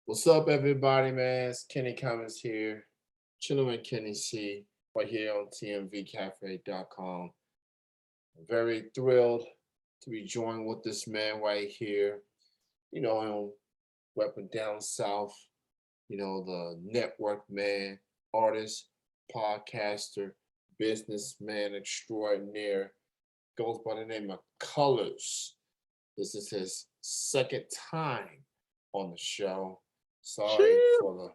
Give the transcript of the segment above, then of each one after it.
What's up, everybody, man? It's Kenny Cummins here, chilling with Kenny C, right here on TMVCafe.com. I'm very thrilled to be joined with this man right here, on Weapon Down South, the network man, artist, podcaster, businessman extraordinaire, goes by the name of Colors. This is his second time on the show. Sorry Shit. for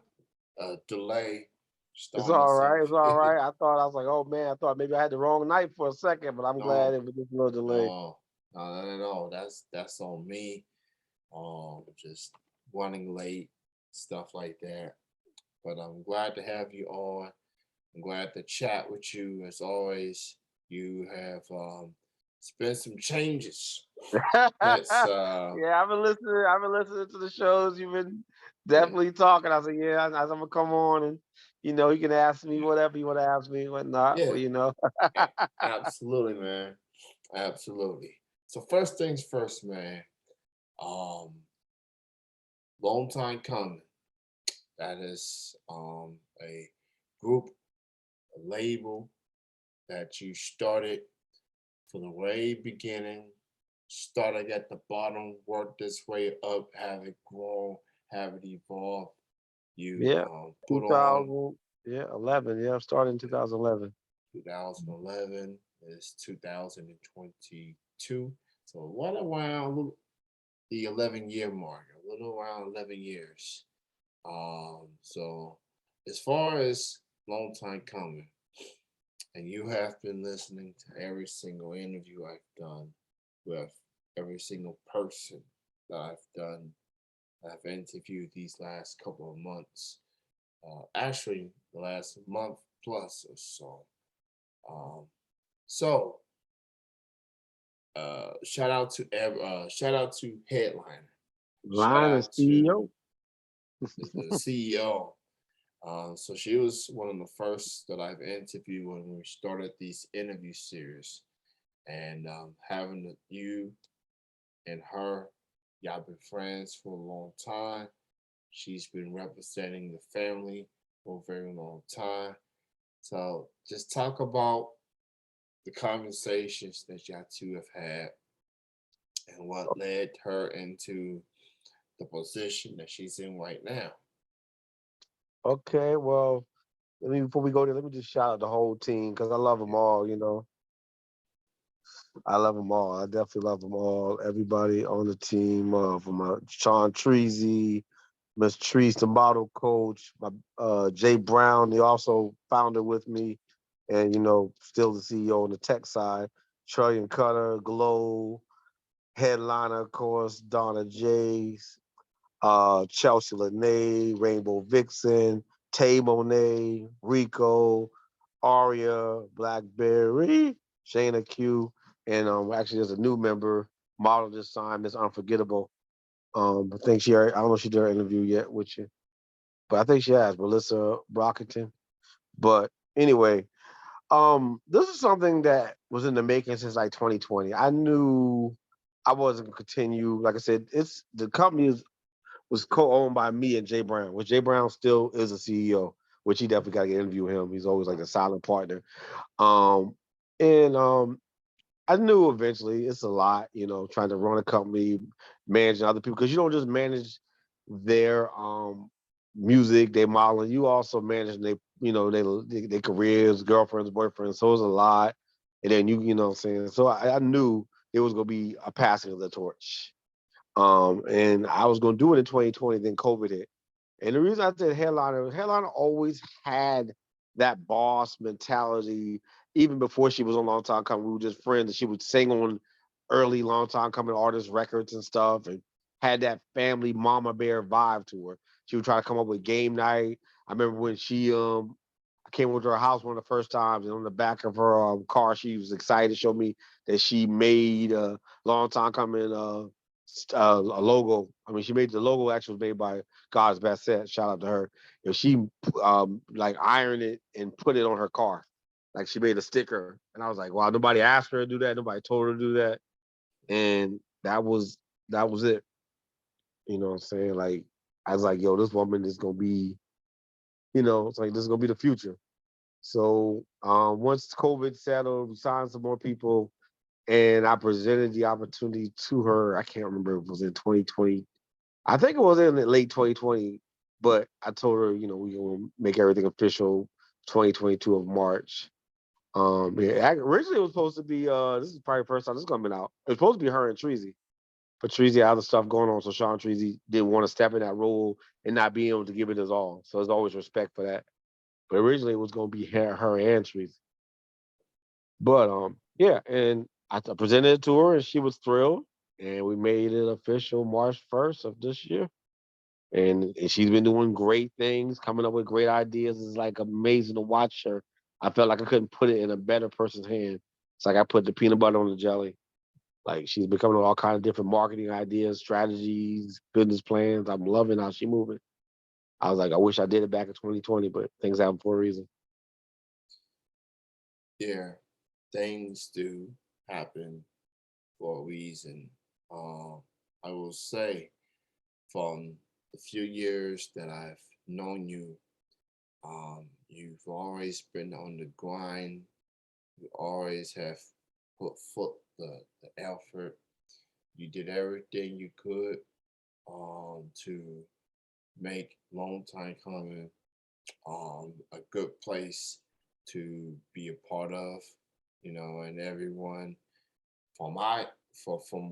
the delay It's starting all us right. off. It's all right. I was like, oh man, I thought maybe I had the wrong night for a second, but I'm glad No, it was just a little delay. no, no, not at all. That's on me. Just running late, stuff like that. But I'm glad to have you on. I'm glad to chat with you as always. You have spent some changes. That's Yeah, I've been listening. I've been listening to the shows. You've been yeah, definitely talking. I said, yeah, I'm gonna come on and you can ask me whatever you want to ask me, whatnot. yeah, absolutely, man, absolutely. So first things first, man. Um, Long time coming. That is a group, a label that you started from the way beginning, started at the bottom, worked this way up, have it grown, have it evolved. You Yeah, put on 2000. Yeah, 11. Yeah, started in 2011. 2011 is 2022. So what around the 11-year mark, a little around 11 years. So as far as long time coming, and you have been listening to every single interview I've done with every single person that I've interviewed these last couple of months. Actually, the last month plus or so. Um, so shout out to Headliner. Shout Line is out to CEO. the CEO. So she was one of the first that I've interviewed when we started these interview series, and having you and her, y'all been friends for a long time. She's been representing the family for a very long time. So just talk about the conversations that y'all two have had and what led her into the position that she's in right now. Okay, well, before we go there, let me just shout out the whole team because I love them all. I love them all. I definitely love them all. Everybody on the team, from Sean Treasy, Miss Treese, the model coach, my Jay Brown, the also founder with me, and still the CEO on the tech side. Trillion Cutter, Glow, headliner, of course, Donna Jays, Chelsea Lene, Rainbow Vixen, Tay Monet, Rico, Aria, Blackberry, Shayna Q, and actually there's a new member, model this time, Miss Unforgettable. I think I don't know if she did her interview yet with you, but I think she has, Melissa Brockington. But anyway, this is something that was in the making since like 2020. I knew I wasn't gonna continue. Like I said, it's the company was co-owned by me and Jay Brown, which Jay Brown still is a CEO, which he definitely got to interview him. He's always like a silent partner. Um, and I knew eventually it's a lot, trying to run a company, managing other people, because you don't just manage their music, their modeling, you also manage their careers, girlfriends, boyfriends. So it's a lot. And then you know what I'm saying? So I knew it was gonna be a passing of the torch. And I was gonna do it in 2020, then COVID hit. And the reason I said headliner always had that boss mentality. Even before she was on Long Time Coming, we were just friends. And she would sing on early Long Time Coming artist records and stuff, and had that family mama bear vibe to her. She would try to come up with game night. I remember when I came over to her house one of the first times, and on the back of her car, she was excited to show me that she made a Long Time Coming a logo. I mean, she made the logo. Actually, was made by God's Best Set. Shout out to her. She like ironed it and put it on her car. Like she made a sticker, and I was like, wow, nobody asked her to do that. Nobody told her to do that, and that was it. You know what I'm saying? Like I was like, yo, this woman is gonna be, it's like this is gonna be the future. So once COVID settled, we signed some more people, and I presented the opportunity to her. I can't remember if it was in 2020. I think it was in the late 2020, but I told her, we gonna make everything official 2022 of March. Yeah, originally it was supposed to be this is probably the first time this is coming out. It was supposed to be her and Treasy. But Treasy had other stuff going on, so Sean Treasy didn't want to step in that role and not be able to give it his all. So there's always respect for that. But originally it was gonna be her and Treasy. But yeah, and I presented it to her and she was thrilled. And we made it official March 1st of this year. And she's been doing great things, coming up with great ideas. It's like amazing to watch her. I felt like I couldn't put it in a better person's hand. It's like I put the peanut butter on the jelly. Like she's becoming all kind of different marketing ideas, strategies, business plans. I'm loving how she's moving. I was like, I wish I did it back in 2020, but things happen for a reason. Yeah, things do happen for a reason. Um, I will say, from the few years that I've known you, you've always been on the grind. You always have put foot the effort. You did everything you could to make long time coming a good place to be a part of, and everyone from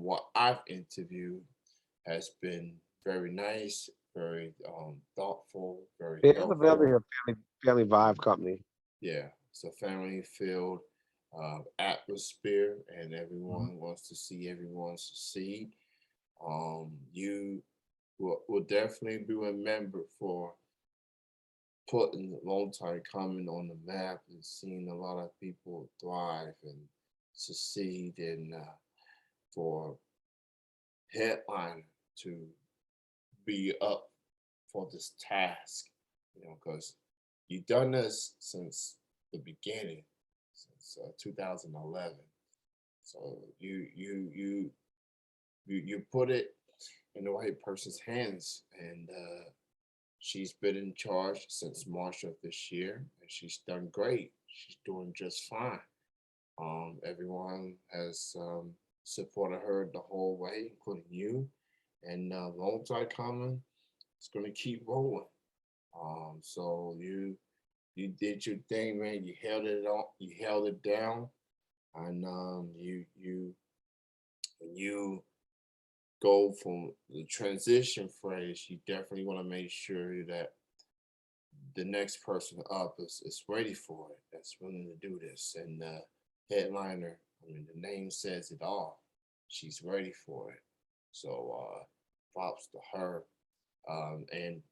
what I've interviewed has been very nice, very thoughtful, very It's a helpful. family vibe company. Yeah, it's a family filled atmosphere, and Mhm. everyone wants to see everyone succeed. You will definitely be remembered for putting long time coming on the map and seeing a lot of people thrive and succeed, and for headline to be up for this task, because you've done this since the beginning, since 2011. So you put it in the right person's hands, and she's been in charge since March of this year, and she's done great. She's doing just fine. Everyone has supported her the whole way, including you. And long time coming, it's going to keep rolling. So you did your thing, man. You held it on. You held it down, and you go from the transition phase. You definitely want to make sure that the next person up is ready for it. That's willing to do this. And headliner, I mean, the name says it all. She's ready for it. So props to her. And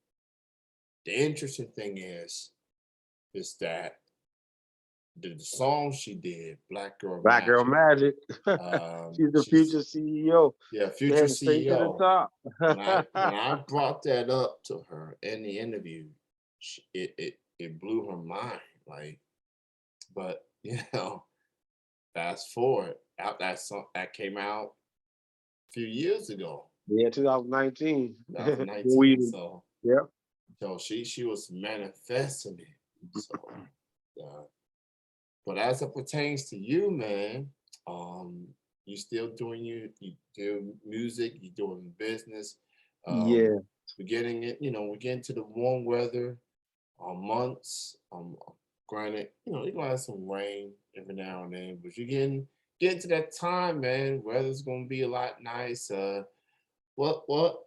the interesting thing is that the song she did, Black Girl Black Girl Magic, Magic. She's the she's future CEO. yeah, future Heading straight to the CEO. top. When I brought that up to her in the interview, it blew her mind. Like, but fast forward, out that song that came out a few years ago, Yeah, 2019. 2019. We, So yeah. she was manifesting it. So, uh, but as it pertains to you, man, um, you still doing you do music, you doing business. Um, Yeah. we're getting it. We're getting to the warm weather months. Granted, you're gonna have some rain every now and then, but you're getting to that time, man. Weather's gonna be a lot nice. What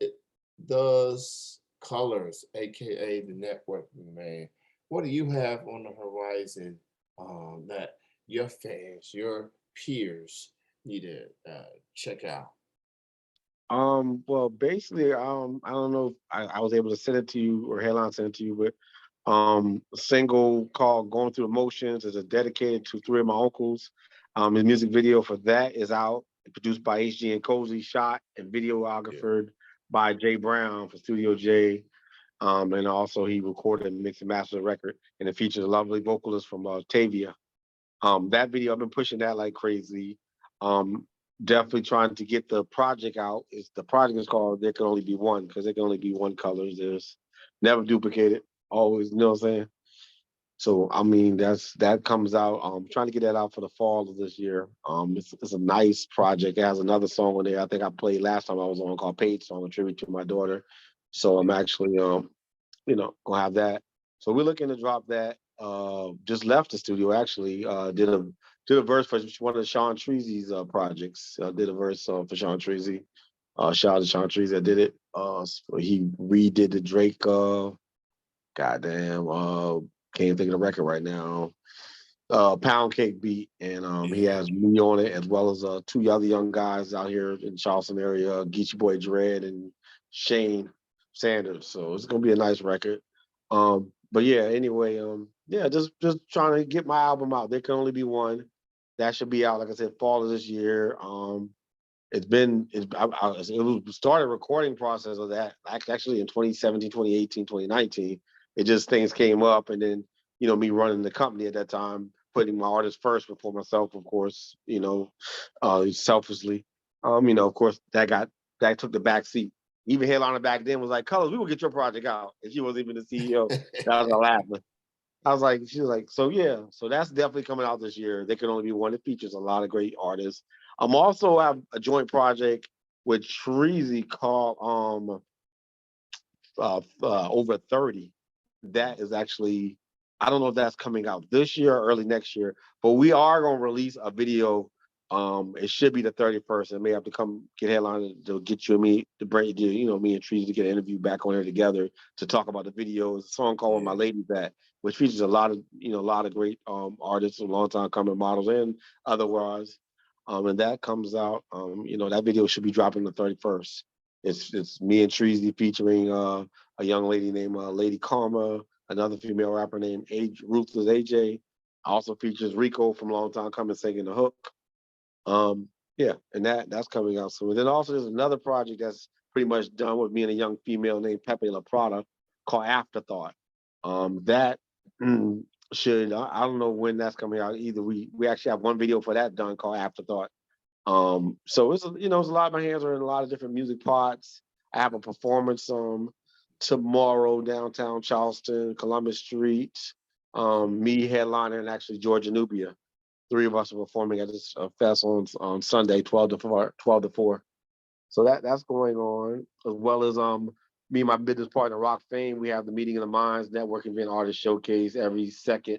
does colors, aka the networking, man? What do you have on the horizon that your fans, your peers need to check out? Well, basically, I don't know if I was able to send it to you or Headline sent it to you, but a single called Going Through Emotions is a dedicated to three of my uncles. The music video for that is out, produced by HG and Cozy, shot and Yeah, videographed by Jay Brown for Studio J. And also he recorded and mixed and mastered the record, and it features a lovely vocalist from Tavia. That video, I've been pushing that like crazy. Um, definitely trying to get the project out. The project is called There Can Only Be One, because there can only be one colors. There's never duplicated, always, you know what I'm saying? So I mean that comes out. Trying to get that out for the fall of this year. It's a nice project. It has another song on there. I think I played last time I was on, called Paid Song, a tribute to my daughter. So I'm actually gonna have that. So we're looking to drop that. Just left the studio actually. Did a verse for one of Sean Treasy's projects. Did a verse for Sean Treasy. Shout out to Sean Treasy. I did it. He redid the Drake. Goddamn. Can't think of the record right now. Pound Cake beat, and he has me on it, as well as two other young guys out here in Charleston area, Geechee Boy Dread and Shane Sanders. So it's gonna be a nice record. But yeah, anyway, yeah, just trying to get my album out. There Can Only Be One. That should be out, like I said, fall of this year. It was started recording process of that actually in 2017, 2018, 2019. It just things came up, and then me running the company at that time, putting my artists first before myself, of course, selfishly. Of course that took the back seat. Even Headliner back then was like, "Colors, we will get your project out," and she wasn't even the CEO. That was a laughing. She was like, so yeah, so that's definitely coming out this year. There Can Only Be One. It features a lot of great artists. I'm also have a joint project with Treasy called Over 30. That is actually, I don't know if that's coming out this year or early next year, but we are gonna release a video. It should be the 31st. I may have to come get Headliner to get you and me to bring me and Treasy to get an interview back on here together to talk about the video. It's a song called Where My Lady's At, which features a lot of great artists, a long time coming models and otherwise. And that comes out. That video should be dropping the 31st. It's me and Treasy featuring a young lady named Lady Karma, another female rapper named Ruthless AJ. Also features Rico from Long Time Coming singing the hook. Yeah, and that's coming out soon. And then also there's another project that's pretty much done with me and a young female named Pepe La Prada called Afterthought. That should I don't know when that's coming out either. We actually have one video for that done called Afterthought. So it's it's a lot. My hands are in a lot of different music pots. I have a performance tomorrow downtown Charleston, Columbus Street. Me headliner and actually Georgia Nubia. Three of us are performing at this fest on Sunday, 12 to 4, 12 to 4. So that's going on, as well as me and my business partner Rock Fame. We have the Meeting of the Minds networking event artist showcase every second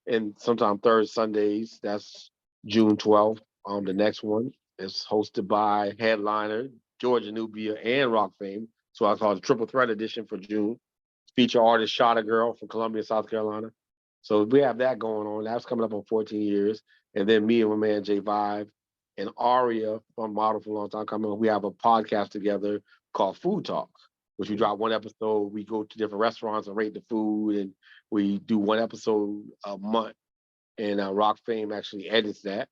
and sometimes third Sundays. That's June 12th. The next one is hosted by headliner Georgia Nubia and Rock Fame. So I call it the Triple Threat Edition for June. Feature artist Shot a Girl from Columbia, South Carolina. So we have that going on. That's coming up on 14 years. And then me and my man J Vibe and Aria from Model for a Long Time Coming. We have a podcast together called Food Talk, which we drop one episode. We go to different restaurants and rate the food, and we do one episode a month. And Rock Fame actually edits that.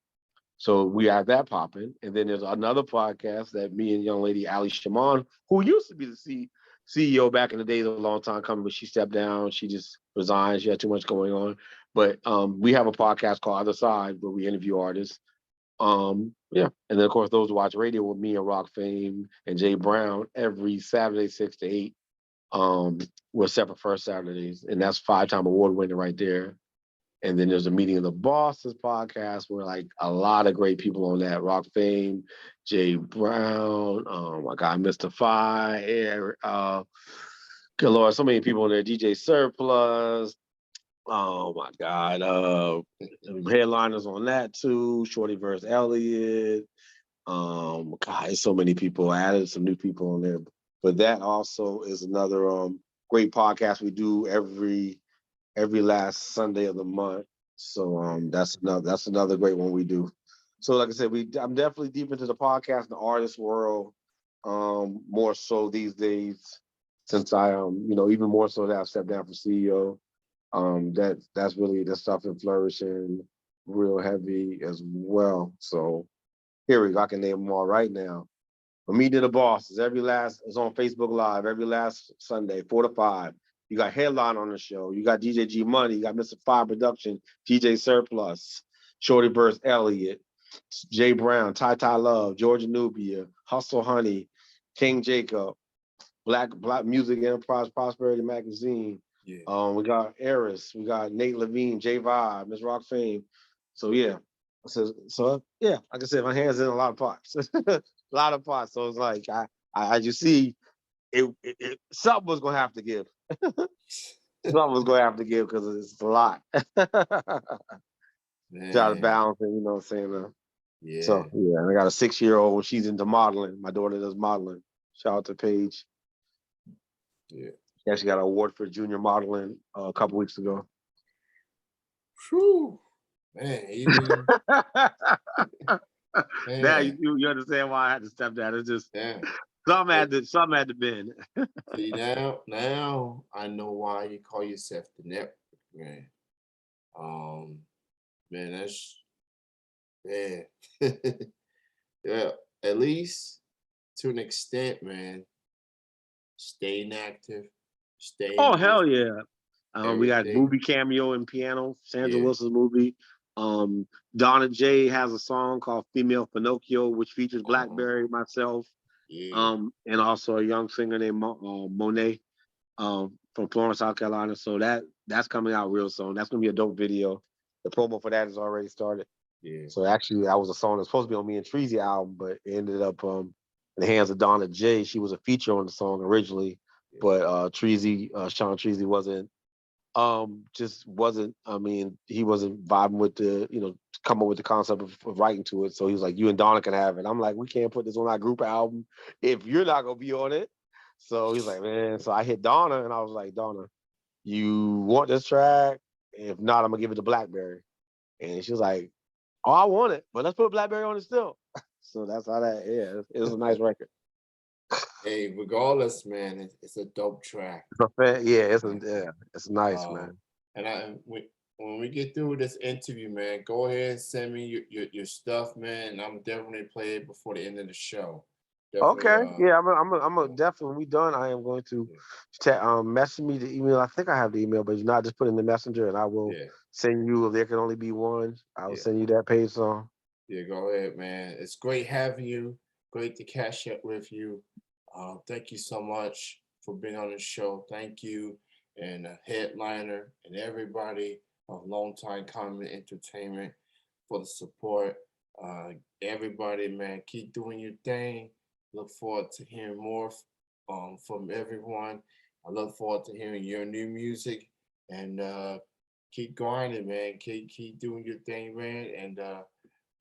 So we have that popping. And then there's another podcast that me and young lady Ali Shaman, who used to be the CEO back in the days, a long time coming, but she stepped down. She just resigned. She had too much going on. But we have a podcast called Other Side where we interview artists. Yeah. And then, of course, those who watch radio with me and Rock Fame and Jay Brown every Saturday, 6 to 8. We're separate first Saturdays. And that's 5-time award winner right there. And then there's a Meeting of the Bosses podcast where like a lot of great people on that. Rock Fame, Jay Brown, my guy Mr. Fi, good Lord, so many people on there. DJ Surplus. Oh my God. Headliners on that too. Shorty vs. Elliott. God, there's so many people. I added some new people on there. But that also is another great podcast we do every last Sunday of the month. So that's another great one we do. So like I said, I'm definitely deep into the podcast and the artist world, more so these days, since I even more so that I've stepped down from CEO. That's really the stuff in flourishing real heavy as well. So here we go. I can name them all right now. But Meeting of the Bosses is on Facebook Live every last Sunday, 4 to 5. You got Headline on the show. You got DJ G Money. You got Mr. Five Production, DJ Surplus, Shorty vs. Elliott. Jay Brown, Ty Ty Love, Georgia Nubia, Hustle Honey, King Jacob, Black Music Enterprise Prosperity Magazine. Yeah. We got Eris, we got Nate Levine, J Vibe, Miss Rock Fame. So yeah. So yeah, like I said, my hands in a lot of pots. A lot of pots. So it's like as you see, something was gonna have to give. Something was gonna have to give because it's a lot. Try to Man. balance it, you know what I'm saying? Yeah. So yeah, I got a 6-year-old. She's into modeling. My daughter does modeling. Shout out to Paige. Yeah. She actually got an award for junior modeling a couple weeks ago. Whew. Man, even Now man. you understand why I had to step down. It's just Damn. some had to bend. See now I know why you call yourself the network, man. Um, man, that's man. Yeah, at least to an extent, man. Staying active, Oh staying hell busy, yeah! We got everything. movie cameo and piano. Sandra Yeah, Wilson's movie. Donna J has a song called "Female Pinocchio," which features uh-huh. Blackberry, myself, Yeah, and also a young singer named Monet from Florence, South Carolina. So that's coming out real soon. That's gonna be a dope video. The promo for that has already started. yeah, So actually, that was a song that's supposed to be on me and Treasy album, but it ended up in the hands of Donna J. She was a feature on the song originally, yeah, but Sean Treasy just wasn't. I mean, he wasn't vibing with come up with the concept of writing to it. So he was like, "You and Donna can have it." I'm like, "We can't put this on our group album if you're not gonna be on it." So he's like, "Man." So I hit Donna and I was like, "Donna, you want this track? If not, I'm gonna give it to Blackberry." And she was like, "Oh, I want it, but let's put Blackberry on it still." So that's how that. Yeah, it was a nice record. Hey, regardless, man, it's a dope track. Yeah, Man. it's nice, Um, man. and when we get through this interview, man, go ahead and send me your stuff, man, and I'm definitely play it before the end of the show. Definitely, Okay, yeah, I'm a yeah, definitely when we done. I am going to yeah, message me the email. I think I have the email, but you know, I just put in the messenger, and I will yeah, send you. If there can only be one, I will yeah. send you that page song. Yeah, go ahead, man. It's great having you. Great to catch up with you. Thank you so much for being on the show. Thank you and Headliner and everybody of Long Time Comedy Entertainment for the support. Everybody, man, keep doing your thing. Look forward to hearing more from everyone. I look forward to hearing your new music and keep grinding, man. Keep doing your thing, man. And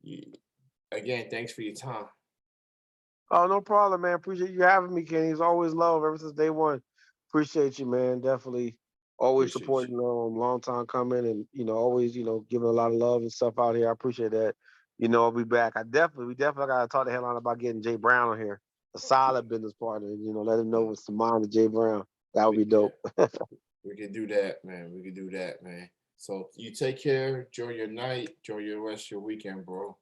you, again, thanks for your time. Oh, no problem, man. Appreciate you having me, Kenny. It's always love ever since day one. Appreciate you, man. Definitely always Appreciate supporting long time coming and always, giving a lot of love and stuff out here. I appreciate that. I'll be back. We definitely gotta talk to Headline about getting Jay Brown on here. A solid business partner, let him know you. what's the mind of Jay Brown. That would be Yeah, dope. we can do that, man. We can do that, man. So you take care. Enjoy your night. Enjoy your rest of your weekend, bro.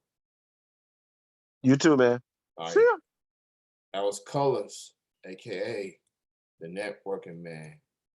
You too, man. All See right. ya. That was Colors, aka the Networking Man.